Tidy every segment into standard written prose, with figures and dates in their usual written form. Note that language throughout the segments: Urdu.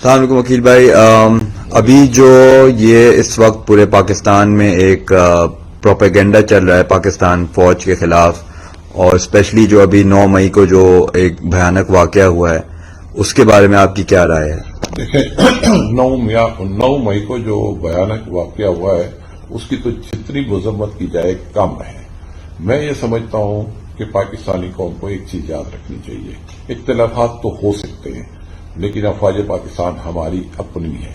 السلام علیکم وکیل بھائی. ابھی جو یہ اس وقت پورے پاکستان میں ایک پروپیگنڈا چل رہا ہے پاکستان فوج کے خلاف، اور اسپیشلی جو ابھی 9 مئی کو جو ایک بھیانک واقعہ ہوا ہے اس کے بارے میں آپ کی کیا رائے ہے؟ دیکھیں 9 مئی کو جو بھیانک واقعہ ہوا ہے اس کی تو جتنی مذمت کی جائے کم ہے. میں یہ سمجھتا ہوں کہ پاکستانی قوم کو ایک چیز یاد رکھنی چاہیے. اختلافات تو ہو سکتے ہیں لیکن افواج پاکستان ہماری اپنی ہے،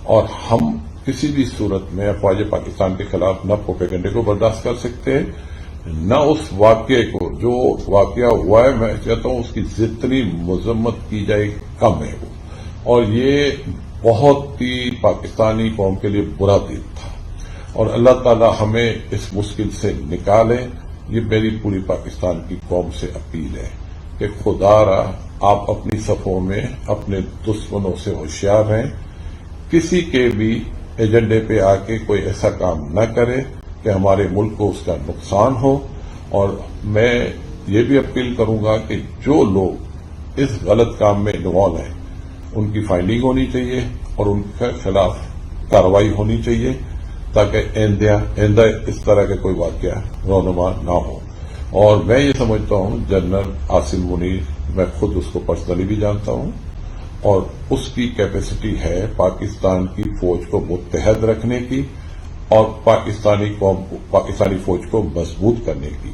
اور ہم کسی بھی صورت میں افواج پاکستان کے خلاف نہ پروپیگنڈے کو برداشت کر سکتے ہیں نہ اس واقعے کو. جو واقعہ ہوا ہے میں کہتا ہوں اس کی جتنی مذمت کی جائے کم ہے وہ، اور یہ بہت ہی پاکستانی قوم کے لیے برا دن تھا، اور اللہ تعالی ہمیں اس مشکل سے نکالے. یہ میری پوری پاکستان کی قوم سے اپیل ہے کہ خدا را آپ اپنی صفوں میں اپنے دشمنوں سے ہوشیار رہیں، کسی کے بھی ایجنڈے پہ آ کے کوئی ایسا کام نہ کرے کہ ہمارے ملک کو اس کا نقصان ہو. اور میں یہ بھی اپیل کروں گا کہ جو لوگ اس غلط کام میں انوالو ہیں ان کی فائنڈنگ ہونی چاہیے اور ان کے خلاف کارروائی ہونی چاہیے تاکہ آئندہ اس طرح کے کوئی واقعہ رونما نہ ہو. اور میں یہ سمجھتا ہوں جنرل عاصم منیر، میں خود اس کو پرسنلی بھی جانتا ہوں، اور اس کی کیپیسٹی ہے پاکستان کی فوج کو متحد رکھنے کی اور پاکستانی فوج کو مضبوط کرنے کی.